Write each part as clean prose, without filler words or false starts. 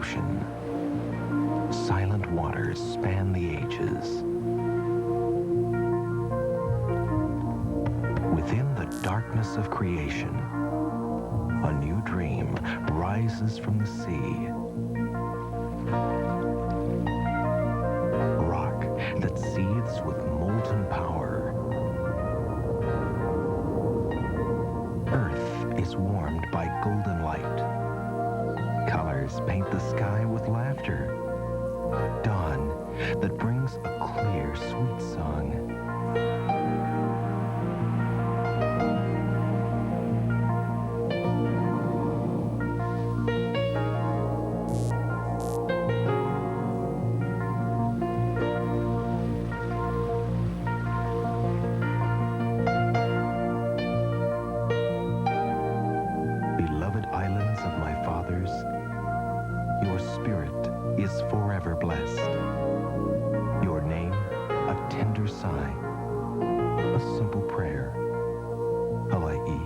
ocean. Silent waters span the ages. Within the darkness of creation, a new dream rises from the sea. Rock that seethes with molten power. Earth is warmed by golden light. Colors paint the sky with laughter. Dawn that brings a clear, sweet song. Beloved islands of my fathers, your spirit is forever blessed. Your name, a tender sigh, a simple prayer, Hawaii.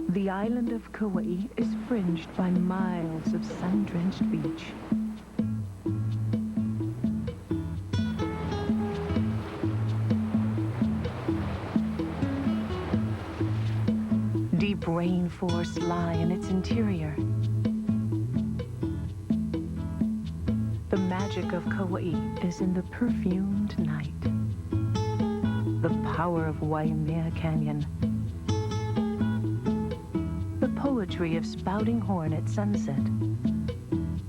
The island of Kauai is fringed by miles of sun-drenched beach. Deep rainforests lie in its interior. The magic of Kauai is in the perfumed night. The power of Waimea Canyon. The poetry of spouting horn at sunset.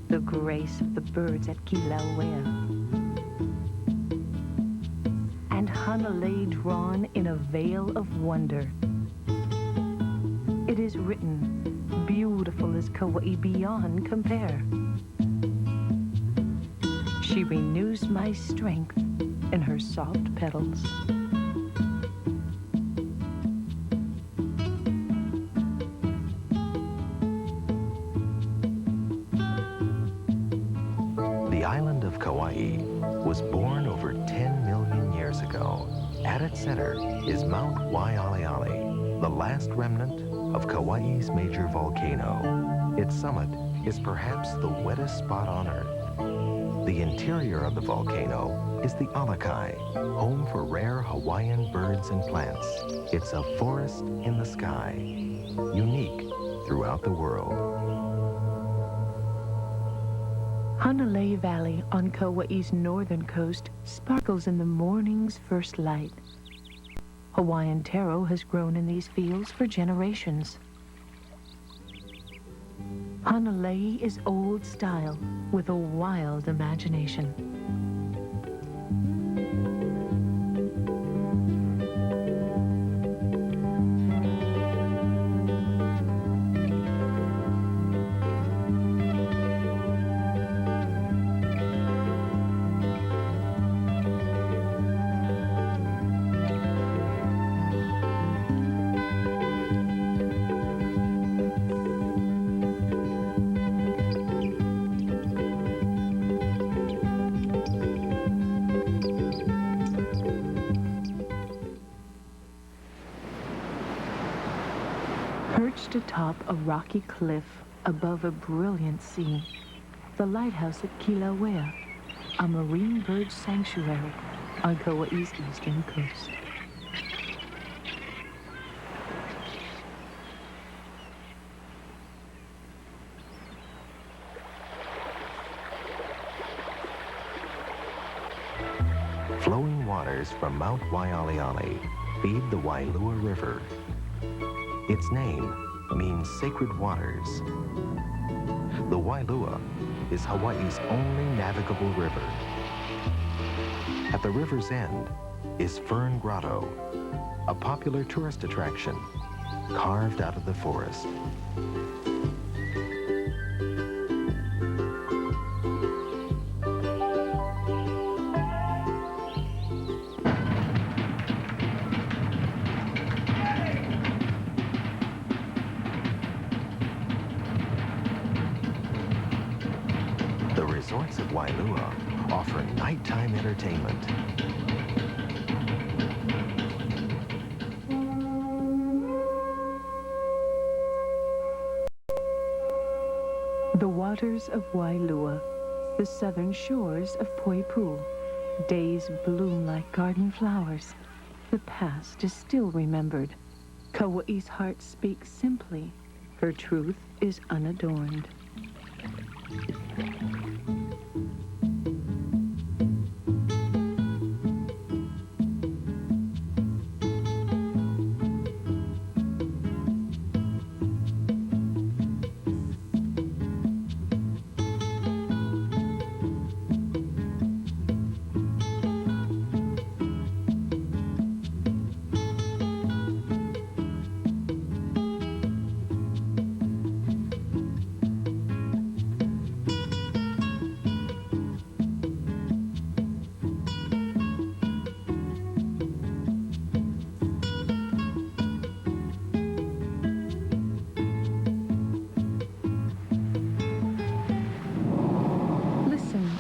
The grace of the birds at Kilauea. And Hanalei drawn in a veil of wonder. It is written, beautiful is Kauai beyond compare. She renews my strength in her soft petals. The island of Kauai was born over 10 million years ago. At its center is Mount Waialeale, the last remnant of Kauai's major volcano. Its summit is perhaps the wettest spot on Earth. The interior of the volcano is the Alakai, home for rare Hawaiian birds and plants. It's a forest in the sky, unique throughout the world. Hanalei Valley on Kauai's northern coast sparkles in the morning's first light. Hawaiian taro has grown in these fields for generations. Hanalei is old style with a wild imagination. Perched atop a rocky cliff above a brilliant sea, the lighthouse at Kilauea, a marine bird sanctuary on Kauai's eastern coast. Flowing waters from Mount Waialeale feed the Wailua River. Its name, means sacred waters. The Wailua is Hawaii's only navigable river. At the river's end is Fern Grotto, a popular tourist attraction carved out of the forest. The resorts of Wailua offer nighttime entertainment. The waters of Wailua, the southern shores of Poipu. Days bloom like garden flowers. The past is still remembered. Kauai's heart speaks simply. Her truth is unadorned.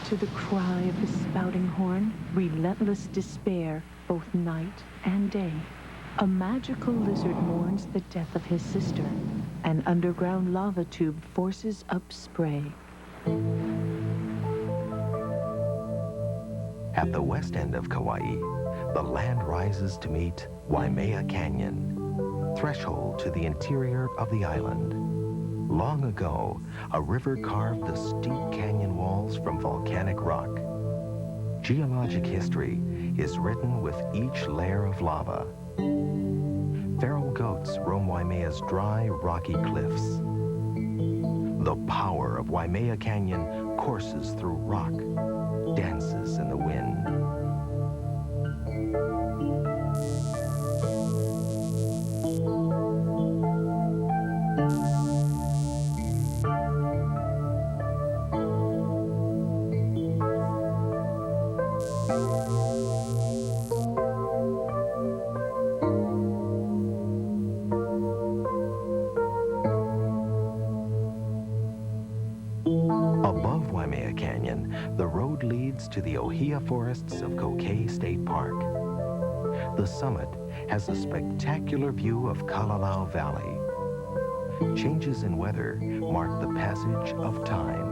To the cry of the spouting horn, relentless despair, both night and day. A magical lizard mourns the death of his sister. An underground lava tube forces up spray. At the west end of Kauai, the land rises to meet Waimea Canyon, threshold to the interior of the island. Long ago, a river carved the steep canyon walls from volcanic rock. Geologic history is written with each layer of lava. Feral goats roam Waimea's dry, rocky cliffs. The power of Waimea Canyon courses through rock, dances in the wind. Above Waimea Canyon, the road leads to the Ohia forests of Kokei State Park. The summit has a spectacular view of Kalalau Valley. Changes in weather mark the passage of time.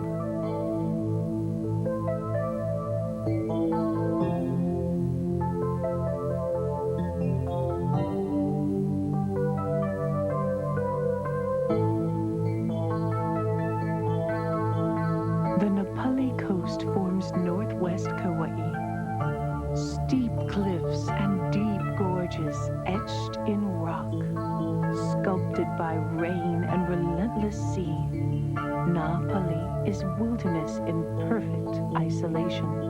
The Napali Coast forms northwest Kauai. Steep cliffs and deep gorges etched in rock, sculpted by rain and relentless sea. Napali is wilderness in perfect isolation.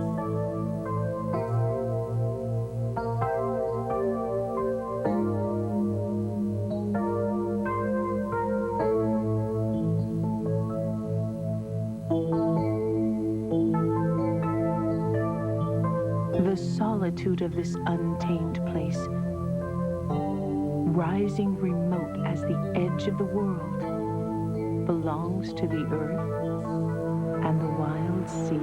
The solitude of this untamed place, rising remote as the edge of the world, belongs to the earth and the wild sea.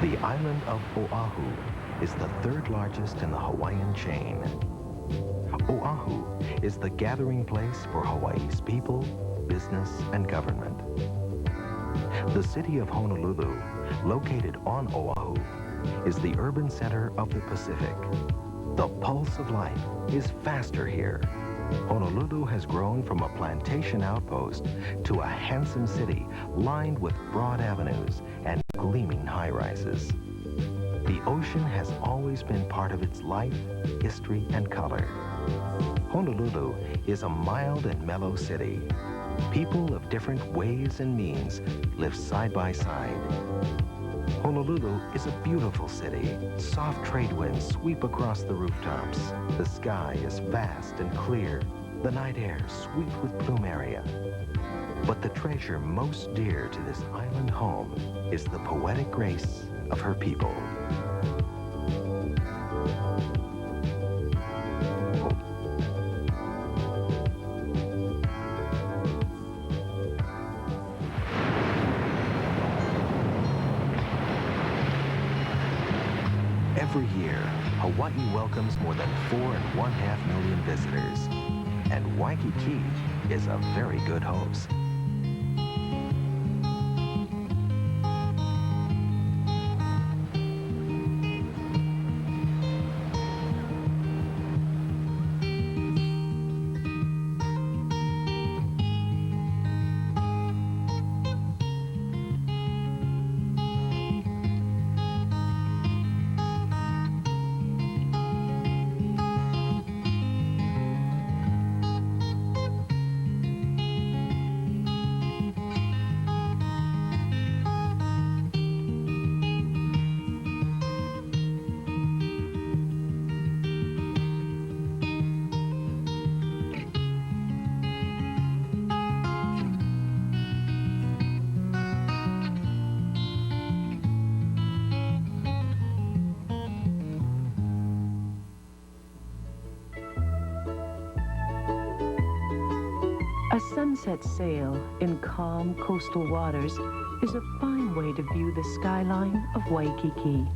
The island of Oahu is the third largest in the Hawaiian chain. Oahu is the gathering place for Hawaii's people, business, and government. The city of Honolulu, located on Oahu, is the urban center of the Pacific. The pulse of life is faster here. Honolulu has grown from a plantation outpost to a handsome city lined with broad avenues and gleaming high-rises. The ocean has always been part of its life, history, and color. Honolulu is a mild and mellow city. People of different ways and means live side by side. Honolulu is a beautiful city. Soft trade winds sweep across the rooftops. The sky is vast and clear. The night air sweet with plumeria. But the treasure most dear to this island home is the poetic grace of her people. Every year, Hawaii welcomes more than 4.5 million visitors. And Waikiki is a very good host. A sunset sail in calm coastal waters is a fine way to view the skyline of Waikiki.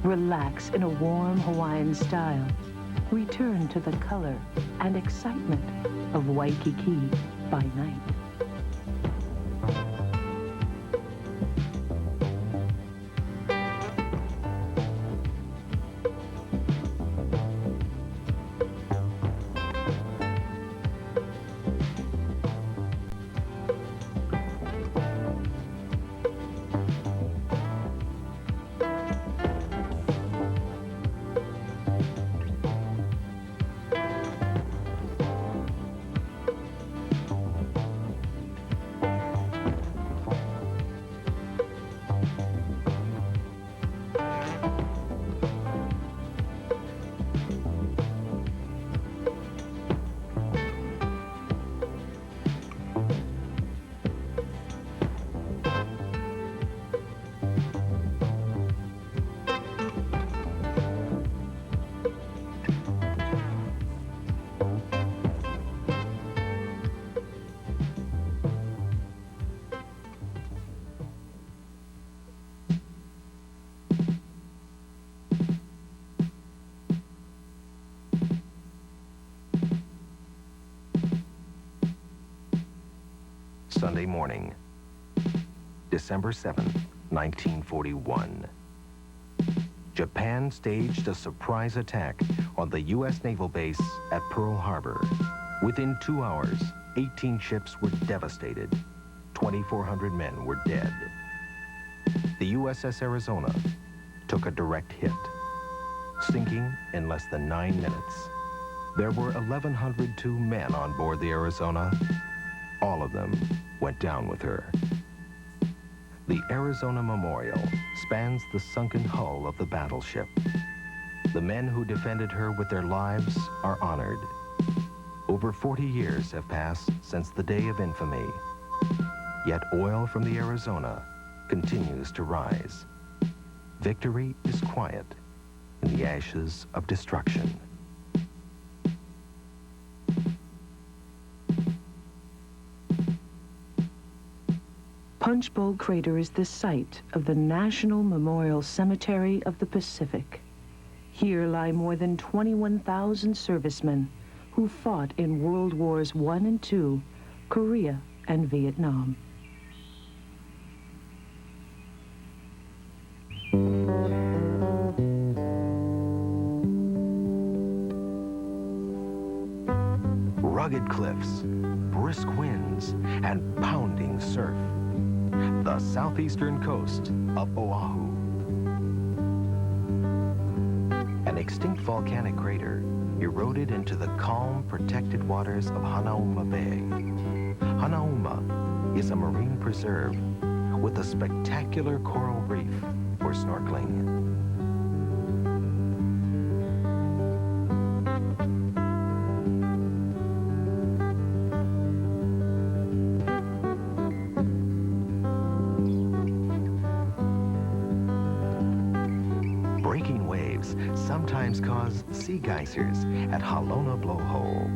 Relax in a warm Hawaiian style. Return to the color and excitement of Waikiki by night. Sunday morning, December 7th, 1941. Japan staged a surprise attack on the U.S. naval base at Pearl Harbor. Within 2 hours, 18 ships were devastated. 2,400 men were dead. The USS Arizona took a direct hit, sinking in less than 9 minutes. There were 1,102 men on board the Arizona. All of them went down with her. The Arizona Memorial spans the sunken hull of the battleship. The men who defended her with their lives are honored. Over 40 years have passed since the day of infamy. Yet oil from the Arizona continues to rise. Victory is quiet in the ashes of destruction. Punchbowl Crater is the site of the National Memorial Cemetery of the Pacific. Here lie more than 21,000 servicemen who fought in World Wars I and II, Korea, and Vietnam. Rugged cliffs, brisk winds, and pounding surf. The southeastern coast of Oahu. An extinct volcanic crater eroded into the calm, protected waters of Hanauma Bay. Hanauma is a marine preserve with a spectacular coral reef for snorkeling. Breaking waves sometimes cause sea geysers at Halona Blowhole.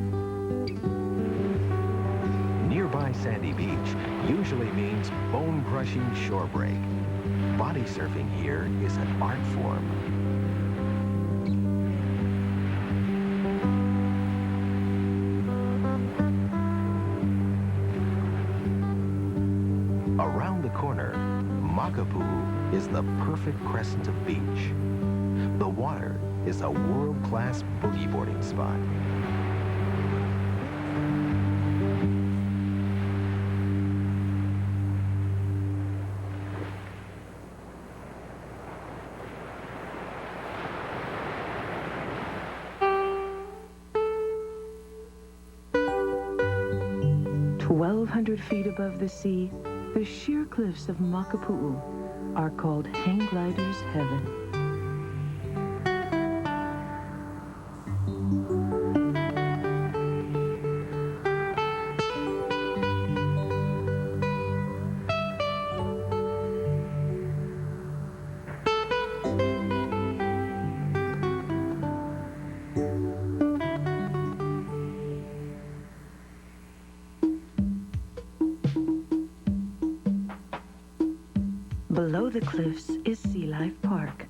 Nearby sandy beach usually means bone-crushing shore break. Body surfing here is an art form. Around the corner, Makapu'u is the perfect crescent of beach. The water is a world-class boogie boarding spot. "1,200 feet above the sea, the sheer cliffs of Makapu'u are called Hang Glider's Heaven. Below the cliffs is Sea Life Park,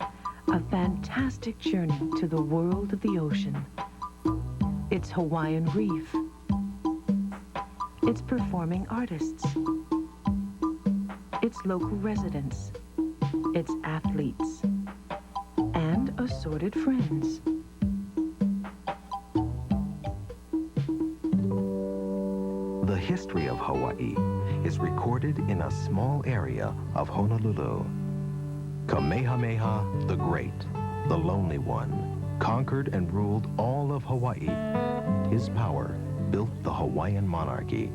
a fantastic journey to the world of the ocean. Its Hawaiian Reef, its performing artists, its local residents, its athletes, and assorted friends. The history of Hawaii is recorded in a small area of Honolulu. Kamehameha the Great, the Lonely One, conquered and ruled all of Hawaii. His power built the Hawaiian monarchy.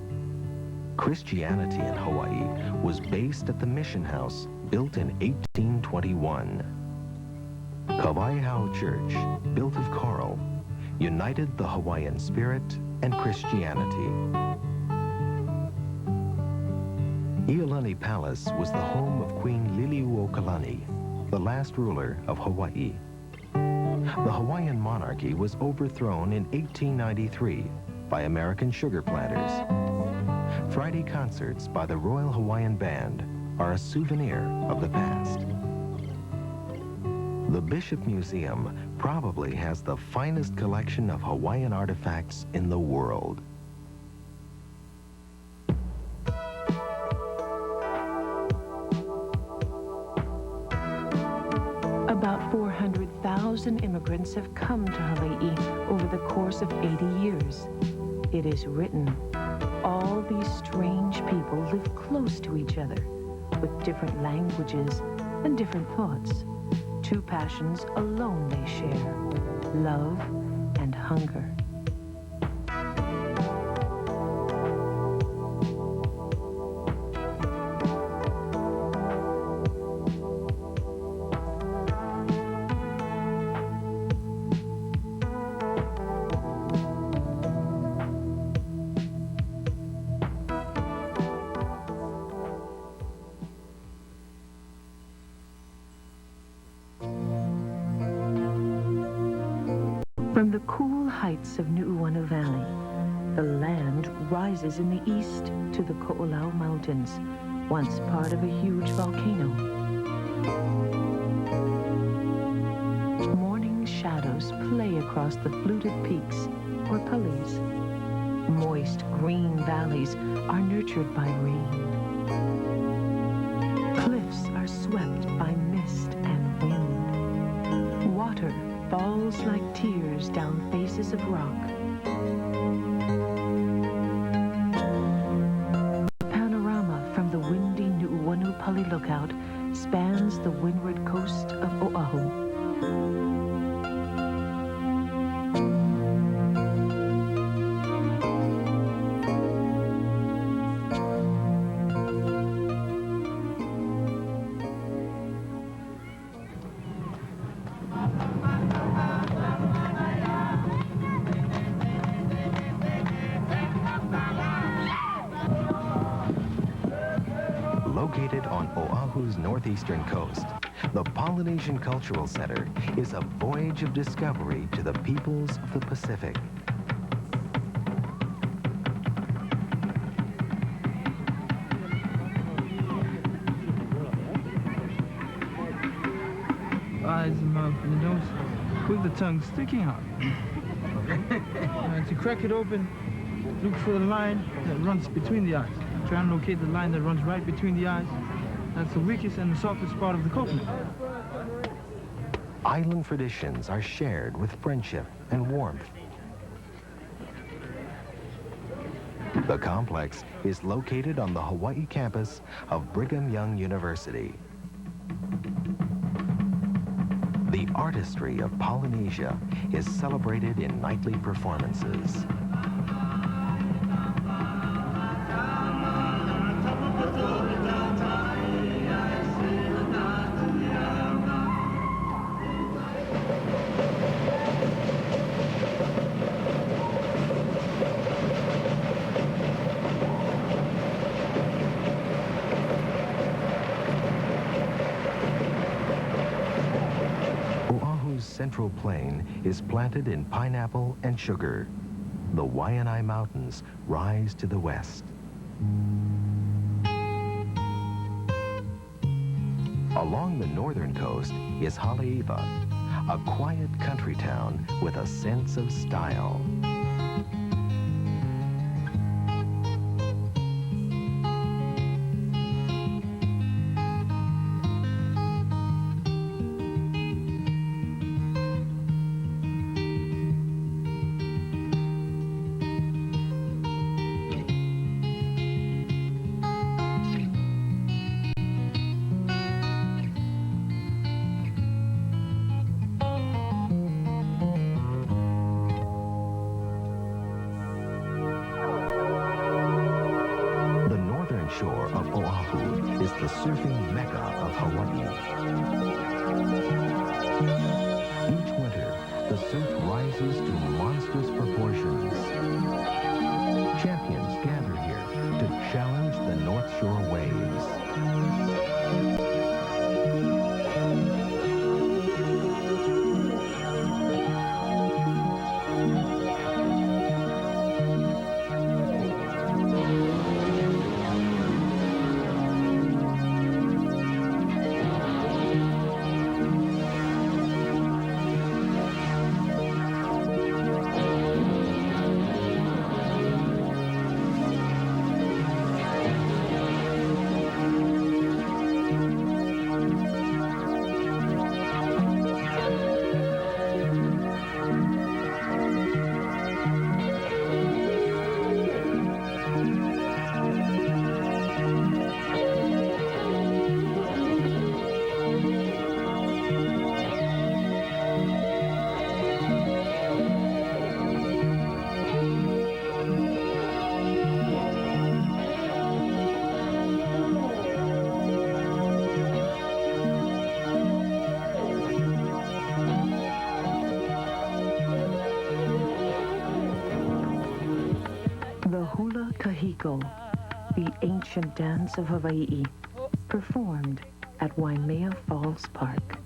Christianity in Hawaii was based at the mission house built in 1821. Kawaiau Church, built of coral, united the Hawaiian spirit and Christianity. Iolani Palace was the home of Queen Liliuokalani, the last ruler of Hawaii. The Hawaiian monarchy was overthrown in 1893 by American sugar planters. Friday concerts by the Royal Hawaiian Band are a souvenir of the past. The Bishop Museum probably has the finest collection of Hawaiian artifacts in the world. About 400,000 immigrants have come to Hawaii over the course of 80 years. It is written, all these strange people live close to each other, with different languages and different thoughts. Two passions alone they share, love and hunger. From the cool heights of Nu'uanu Valley, the land rises in the east to the Ko'olau Mountains, once part of a huge volcano. Morning shadows play across the fluted peaks, or pulleys. Moist green valleys are nurtured by rain. Cliffs are swept by mist and wind. Water falls like tears down faces of rock. The panorama from the windy Nu'uanu Pali Lookout spans the windward coast of Oahu. Located on Oahu's northeastern coast, the Polynesian Cultural Center is a voyage of discovery to the peoples of the Pacific. Eyes, mouth, and the nose with the tongue sticking out. To crack it open, look for the line that runs between the eyes. Try and locate the line that runs right between the eyes. That's the weakest and the softest part of the coconut. Island traditions are shared with friendship and warmth. The complex is located on the Hawaii campus of Brigham Young University. The artistry of Polynesia is celebrated in nightly performances. Oahu's central plain is planted in pineapple and sugar. The Waianae Mountains rise to the west. Along the northern coast is Haleiwa, a quiet country town with a sense of style. Shore of Oahu is the surfing mecca of Hawaii. Each winter, the surf rises to monstrous proportions. Champions gather here to challenge the North Shore waves. Kahiko, the ancient dance of Hawaii, performed at Waimea Falls Park.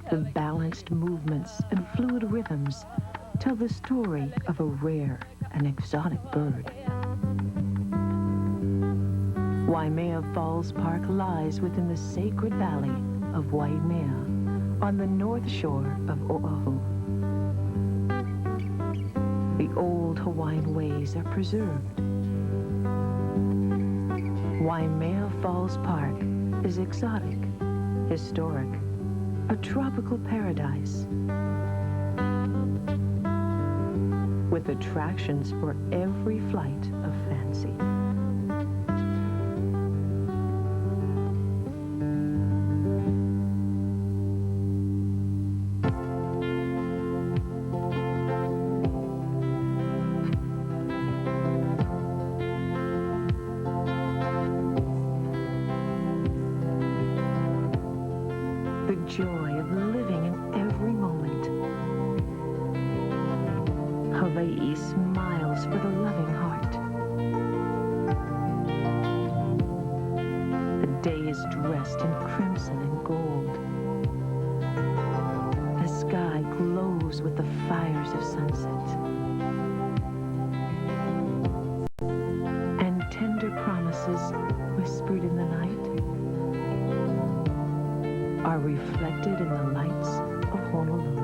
The balanced movements and fluid rhythms tell the story of a rare and exotic bird. Waimea Falls Park lies within the sacred valley of Waimea on the north shore of Oahu. The old Hawaiian ways are preserved. Waimea Falls Park is exotic, historic, a tropical paradise with attractions for every flight of fancy. The joy of living in every moment. Hawaii smiles for the loving heart. The day is dressed in crimson and gold. The sky glows with the fires of sunset. And tender promises whispered in the night are reflected in the lights of Honolulu.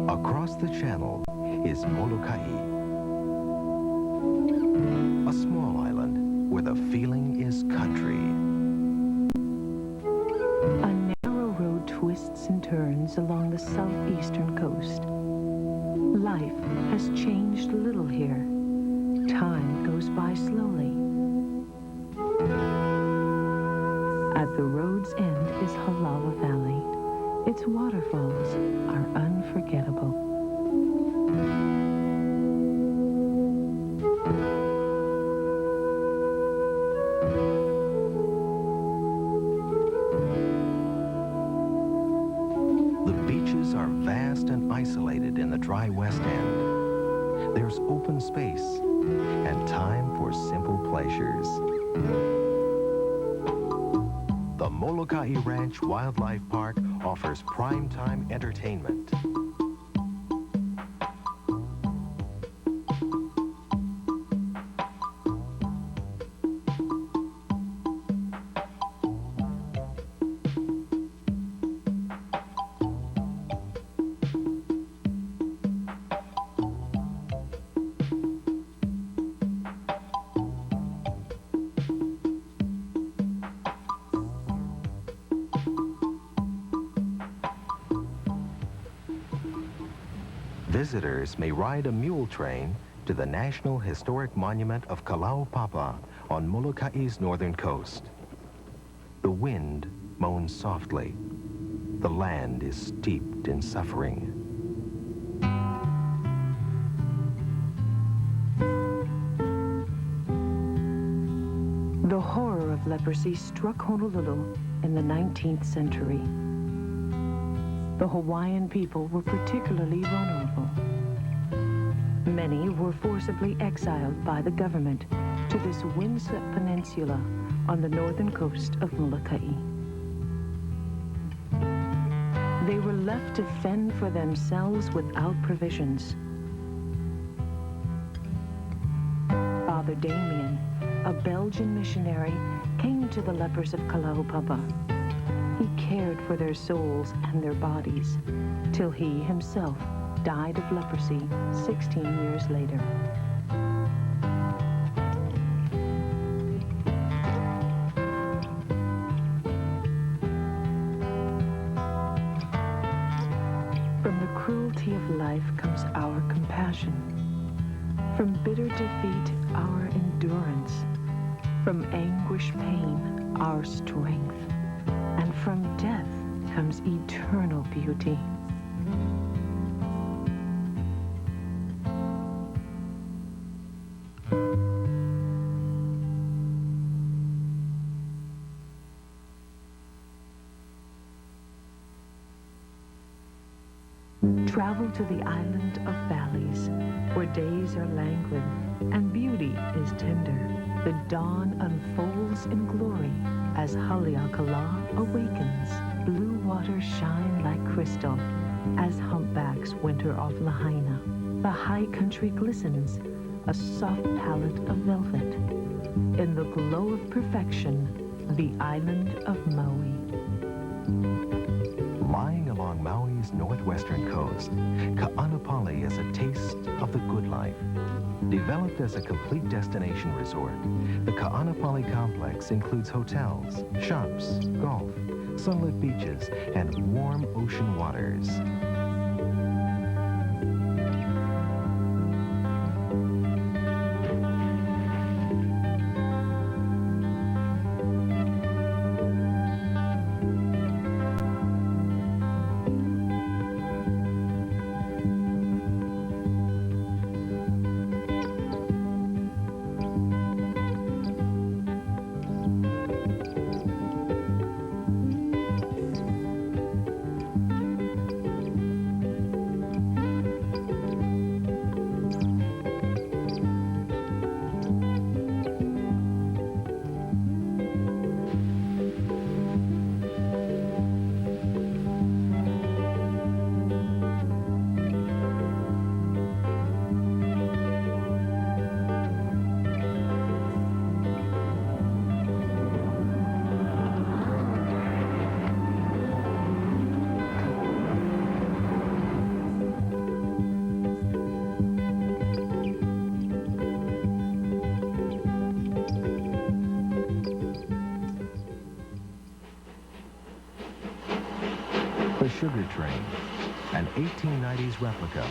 Across the channel is Molokai, a small island where the feeling is country. A narrow road twists and turns along the southeastern coast. Life has changed little here. Time goes by slowly. At the road's end is Halawa Valley. Its waterfalls are unforgettable. The beaches are vast and isolated in the dry west end. There's open space and time for simple pleasures. The Molokai Ranch Wildlife Park offers prime-time entertainment. Visitors may ride a mule train to the National Historic Monument of Kalaupapa on Molokai's northern coast. The wind moans softly. The land is steeped in suffering. The horror of leprosy struck Honolulu in the 19th century. The Hawaiian people were particularly vulnerable. Many were forcibly exiled by the government to this windswept peninsula on the northern coast of Molokai. They were left to fend for themselves without provisions. Father Damien, a Belgian missionary, came to the lepers of Kalaupapa. He cared for their souls and their bodies, till he himself died of leprosy 16 years later. From the cruelty of life comes our compassion. From bitter defeat, our endurance. From anguish, pain, our strength. And from death comes eternal beauty. Travel to the island of valleys, where days are languid and beauty is tender. The dawn unfolds in glory as Haleakala awakens. Blue waters shine like crystal as humpbacks winter off Lahaina. The high country glistens, a soft palette of velvet. In the glow of perfection, the island of Maui. Lying along Maui's northwestern coast, Ka'anapali is a taste of the good life. Developed as a complete destination resort, the Ka'anapali complex includes hotels, shops, golf, sunlit beaches, and warm ocean waters. The Sugar Train, an 1890s replica,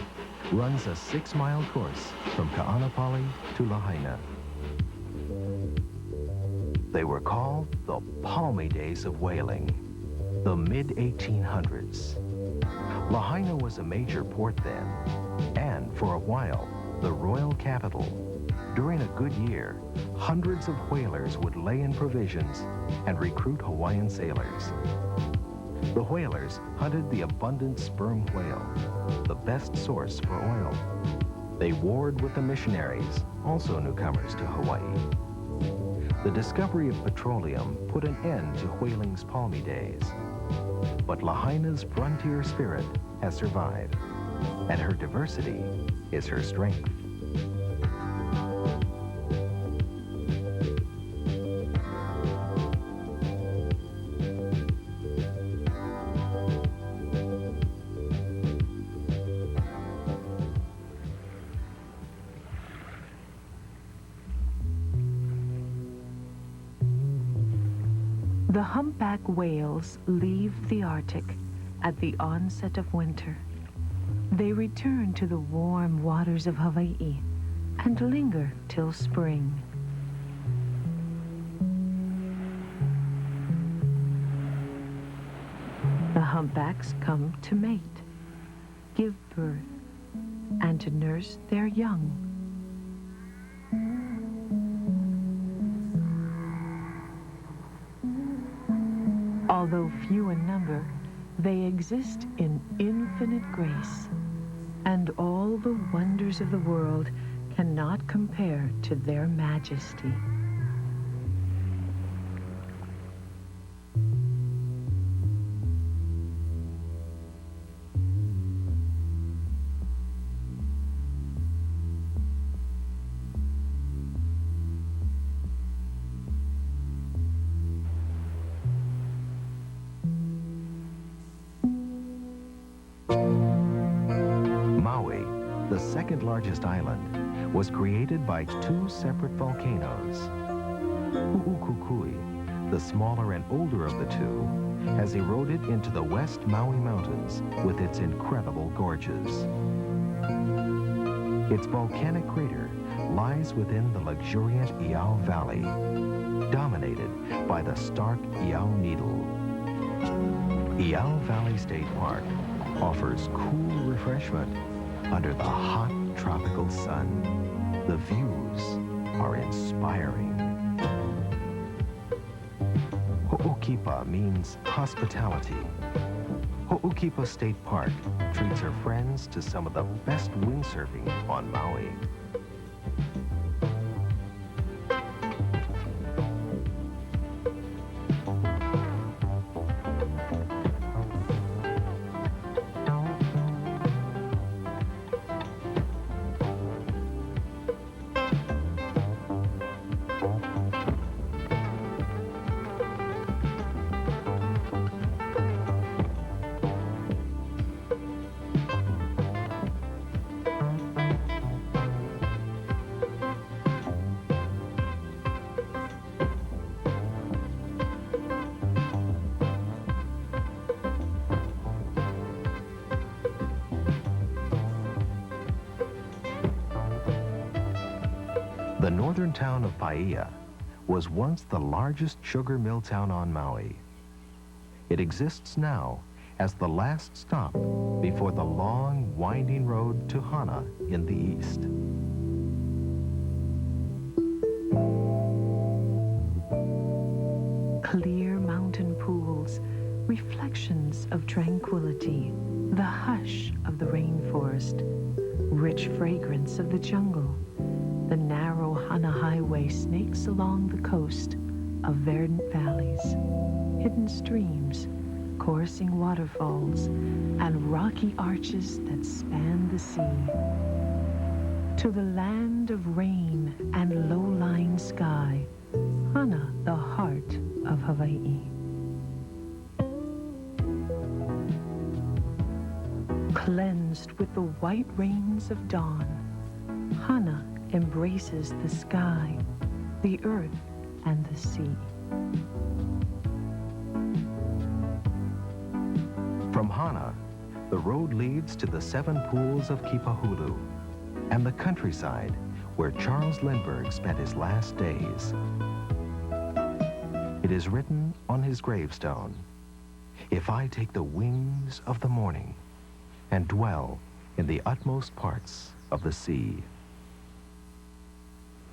runs a 6-mile course from Ka'anapali to Lahaina. They were called the palmy days of whaling, the mid-1800s. Lahaina was a major port then, and for a while, the royal capital. During a good year, hundreds of whalers would lay in provisions and recruit Hawaiian sailors. The whalers hunted the abundant sperm whale, the best source for oil. They warred with the missionaries, also newcomers to Hawaii. The discovery of petroleum put an end to whaling's palmy days. But Lahaina's frontier spirit has survived, and her diversity is her strength. The humpback whales leave the Arctic at the onset of winter. They return to the warm waters of Hawaii and linger till spring. The humpbacks come to mate, give birth, and to nurse their young. Although few in number, they exist in infinite grace, and all the wonders of the world cannot compare to their majesty. Maui, the second largest island, was created by 2 separate volcanoes. Hu'ukukui, the smaller and older of the 2, has eroded into the West Maui Mountains with its incredible gorges. Its volcanic crater lies within the luxuriant Iao Valley, dominated by the stark Iao Needle. Iao Valley State Park offers cool refreshment under the hot tropical sun. The views are inspiring. Ho'okipa means hospitality. Ho'okipa State Park treats her friends to some of the best windsurfing on Maui. The northern town of Paia was once the largest sugar mill town on Maui. It exists now as the last stop before the long, winding road to Hana in the east. Clear mountain pools, reflections of tranquility, the hush of the rainforest, rich fragrance of the jungle. The narrow Hana Highway snakes along the coast of verdant valleys, hidden streams, coursing waterfalls, and rocky arches that span the sea. To the land of rain and low-lying sky, Hana, the heart of Hawaii. Cleansed with the white rains of dawn, Hana embraces the sky, the earth, and the sea. From Hana, the road leads to the 7 pools of Kipahulu and the countryside where Charles Lindbergh spent his last days. It is written on his gravestone, "If I take the wings of the morning and dwell in the utmost parts of the sea."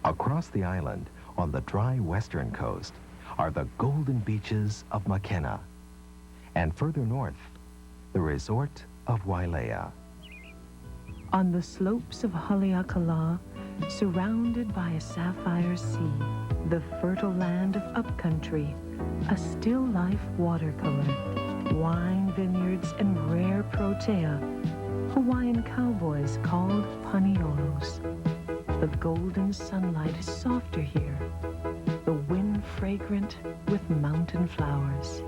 Across the island, on the dry western coast, are the golden beaches of Makena, and further north, the resort of Wailea. On the slopes of Haleakala, surrounded by a sapphire sea, the fertile land of upcountry, a still life watercolor, wine vineyards and rare protea, Hawaiian cowboys called paniolos. The golden sunlight is softer here, the wind fragrant with mountain flowers.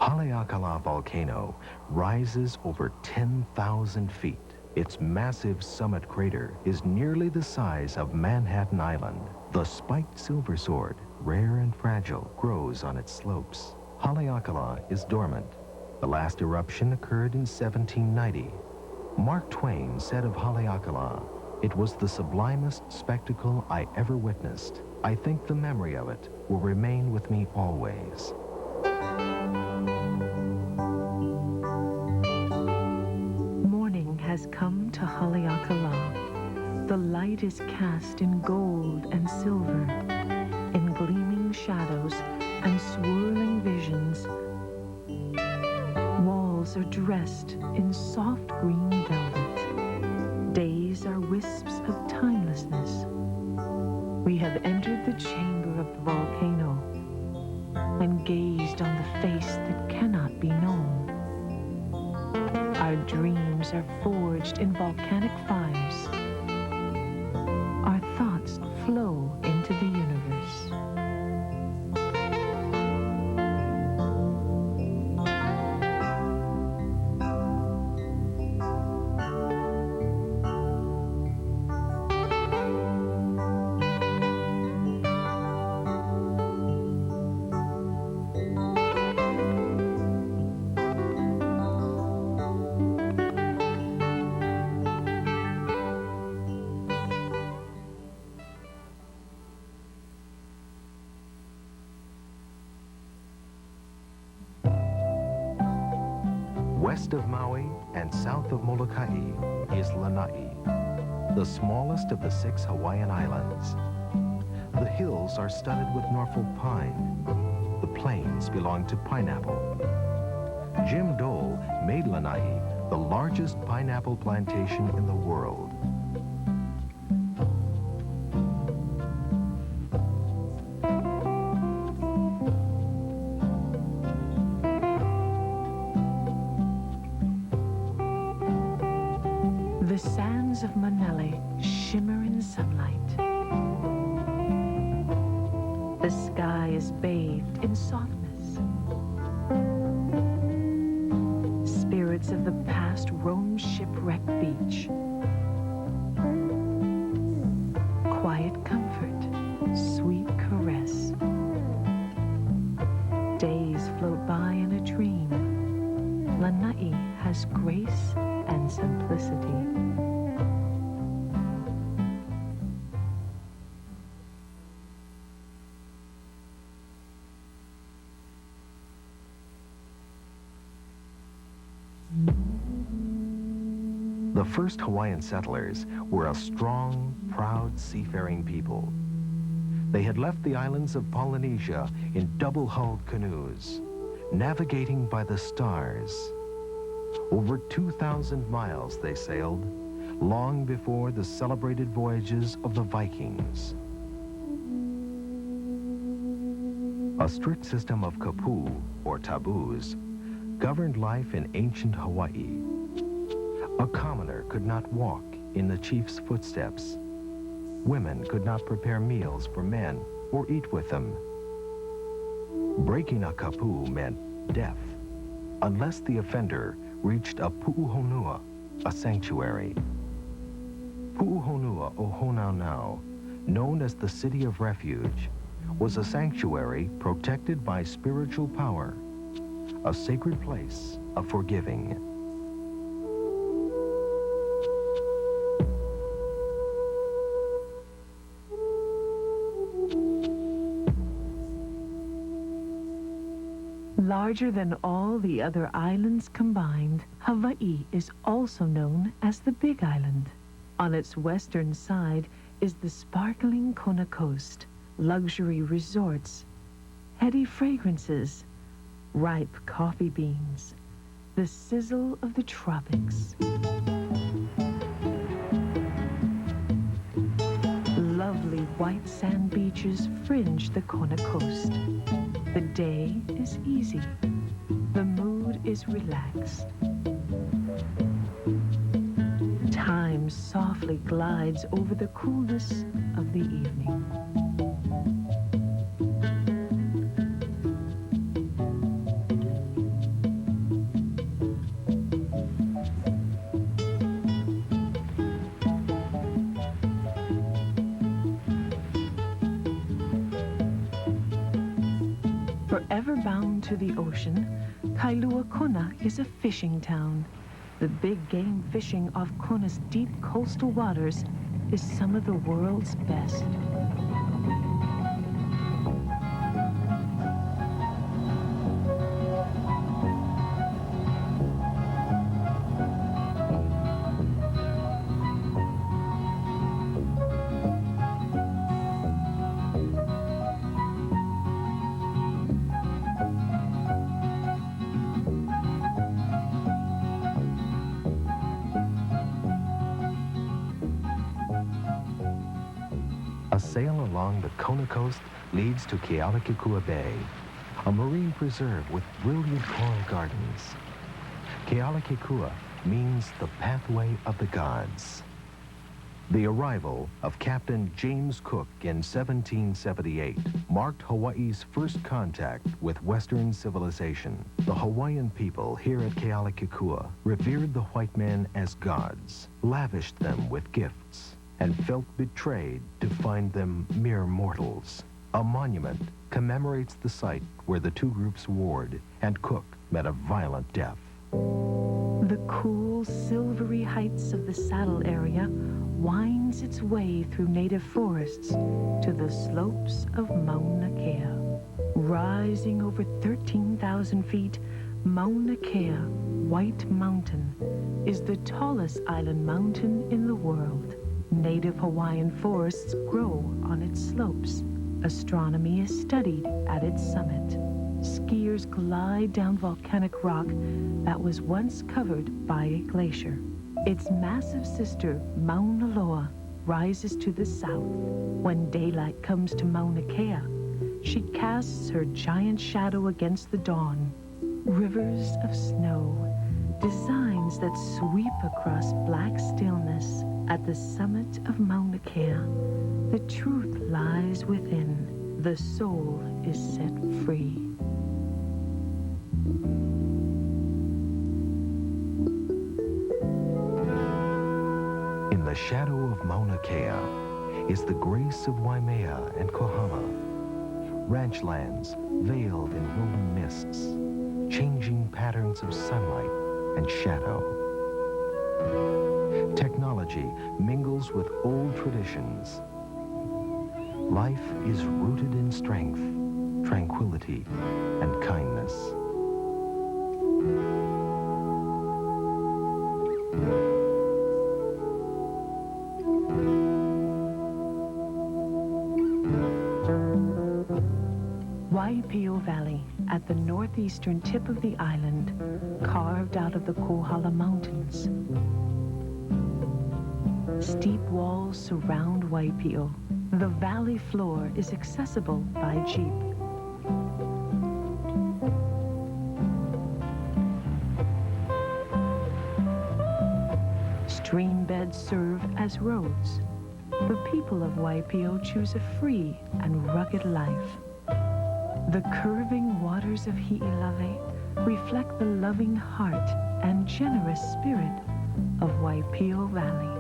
Haleakala volcano rises over 10,000 feet. Its massive summit crater is nearly the size of Manhattan Island. The spiked silver sword, rare and fragile, grows on its slopes. Haleakala is dormant. The last eruption occurred in 1790. Mark Twain said of Haleakala, "It was the sublimest spectacle I ever witnessed. I think the memory of it will remain with me always." Morning has come to Haleakala. The light is cast in gold and silver, in gleaming shadows and swirling visions. Walls are dressed in soft green velvet. Days are wisps of timelessness. We have entered the chamber of the volcano and gazed on the face that cannot be known. Our dreams are forged in volcanic fires. Our thoughts flow into the universe. West of Maui and south of Molokai is Lanai, the smallest of the 6 Hawaiian islands. The hills are studded with Norfolk pine. The plains belong to pineapple. Jim Dole made Lanai the largest pineapple plantation in the world. The sands of Manele shimmer in sunlight. The sky is bathed in softness. Spirits of the past roam shipwrecked beach. Quiet comfort, sweet caress. Days float by in a dream. Lanai has grace and simplicity. The first Hawaiian settlers were a strong, proud seafaring people. They had left the islands of Polynesia in double-hulled canoes, navigating by the stars. Over 2,000 miles they sailed, long before the celebrated voyages of the Vikings. A strict system of kapu, or taboos, governed life in ancient Hawaii. A commoner could not walk in the chief's footsteps. Women could not prepare meals for men or eat with them. Breaking a kapu meant death, unless the offender reached a pu'uhonua, a sanctuary. Pu'uhonua o Honaunau, known as the City of Refuge, was a sanctuary protected by spiritual power, a sacred place of forgiving. Larger than all the other islands combined, Hawaii is also known as the Big Island. On its western side is the sparkling Kona Coast, luxury resorts, heady fragrances, ripe coffee beans, the sizzle of the tropics. Lovely white sand beaches fringe the Kona Coast. The day is easy. The mood is relaxed. Time softly glides over the coolness of the evening. Forever bound to the ocean, Kailua Kona is a fishing town. The big game fishing off Kona's deep coastal waters is some of the world's best. A sail along the Kona coast leads to Kealakekua Bay, a marine preserve with brilliant coral gardens. Kealakekua means the pathway of the gods. The arrival of Captain James Cook in 1778 marked Hawaii's first contact with Western civilization. The Hawaiian people here at Kealakekua revered the white men as gods, lavished them with gifts, and felt betrayed to find them mere mortals. A monument commemorates the site where the two groups warred, and Cook met a violent death. The cool, silvery heights of the saddle area winds its way through native forests to the slopes of Mauna Kea. Rising over 13,000 feet, Mauna Kea White Mountain is the tallest island mountain in the world. Native Hawaiian forests grow on its slopes. Astronomy is studied at its summit. Skiers glide down volcanic rock that was once covered by a glacier. Its massive sister, Mauna Loa, rises to the south. When daylight comes to Mauna Kea, she casts her giant shadow against the dawn. Rivers of snow, designs that sweep across black stillness at the summit of Mauna Kea. The truth lies within. The soul is set free. In the shadow of Mauna Kea is the grace of Waimea and Kohama. Ranch lands veiled in rolling mists, changing patterns of sunlight and shadow. Technology mingles with old traditions. Life is rooted in strength, tranquility, and kindness. Waipio Valley, at the northeastern tip of the island, carved out of the Kohala Mountains. Steep walls surround Waipio. The valley floor is accessible by jeep. Stream beds serve as roads. The people of Waipio choose a free and rugged life. The curving waters of Hi'ilave reflect the loving heart and generous spirit of Waipio Valley.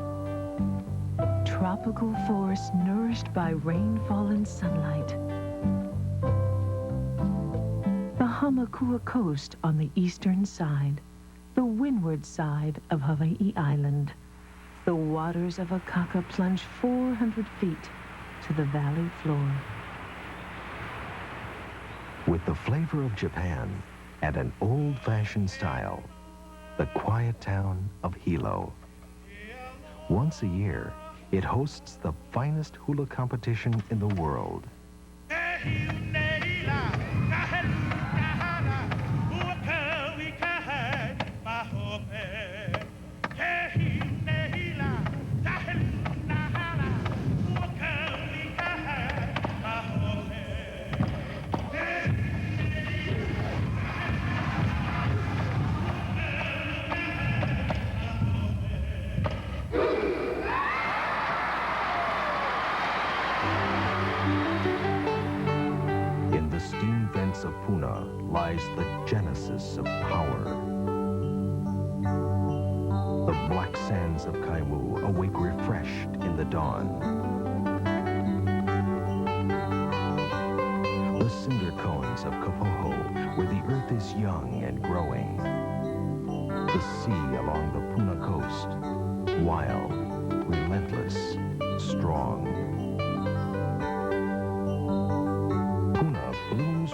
Tropical forests nourished by rainfall and sunlight. The Hamakua Coast on the eastern side, the windward side of Hawaii Island. The waters of Akaka plunge 400 feet to the valley floor. With the flavor of Japan and an old-fashioned style, the quiet town of Hilo. Once a year, it hosts the finest hula competition in the world. Of Puna lies the genesis of power. The black sands of Kaimu awake refreshed in the dawn. The cinder cones of Kapoho, where the earth is young and growing. The sea along the Puna coast, wild, relentless, strong.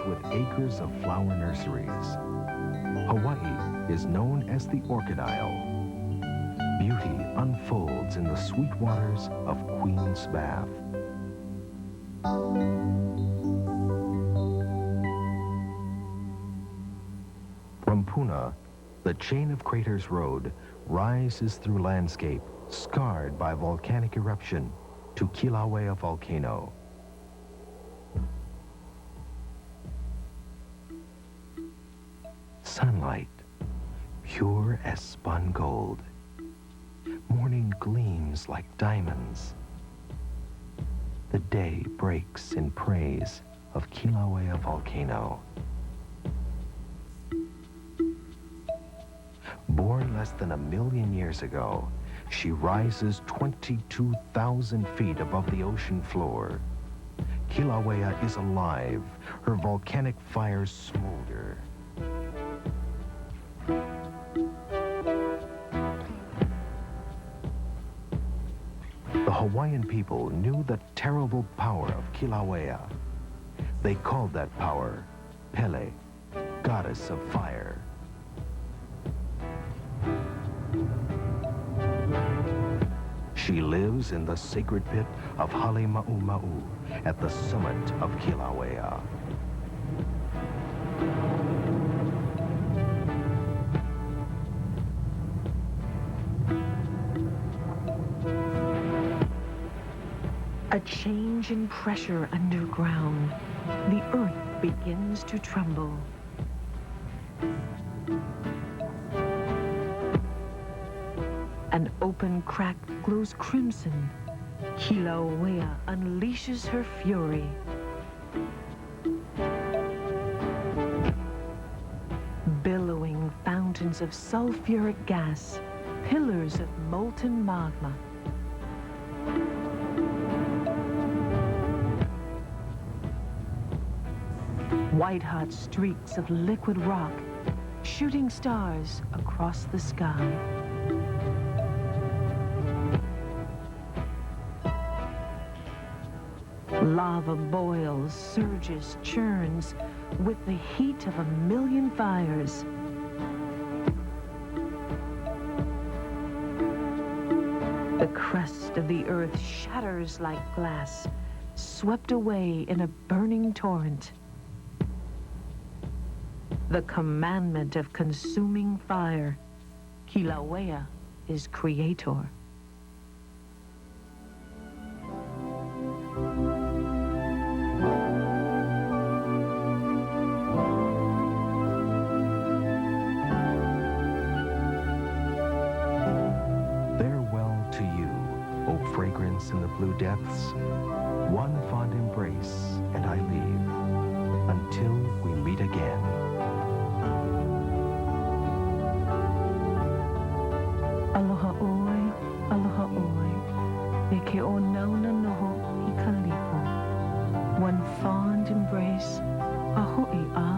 With acres of flower nurseries. Hawaii is known as the Orchid Isle. Beauty unfolds in the sweet waters of Queen's Bath. From Puna, the chain of craters road rises through landscape scarred by volcanic eruption to Kilauea volcano. Sunlight, pure as spun gold. Morning gleams like diamonds. The day breaks in praise of Kilauea volcano. Born less than 1 million years ago, she rises 22,000 feet above the ocean floor. Kilauea is alive. Her volcanic fires smolder. The Hawaiian people knew the terrible power of Kilauea. They called that power Pele, goddess of fire. She lives in the sacred pit of Halemaumau at the summit of Kilauea. A change in pressure underground. The earth begins to tremble. An open crack glows crimson. Kilauea unleashes her fury. Billowing fountains of sulfuric gas, pillars of molten magma. White-hot streaks of liquid rock, shooting stars across the sky. Lava boils, surges, churns with the heat of 1,000,000 fires. The crust of the earth shatters like glass, swept away in a burning torrent. The commandment of consuming fire. Kilauea is creator. Farewell to you, O fragrance in the blue depths. One fond embrace, and I leave, until we meet again. Aloha oi, aloha oi. E ke o nauna noho I ka lipo. One fond embrace, a ho'i a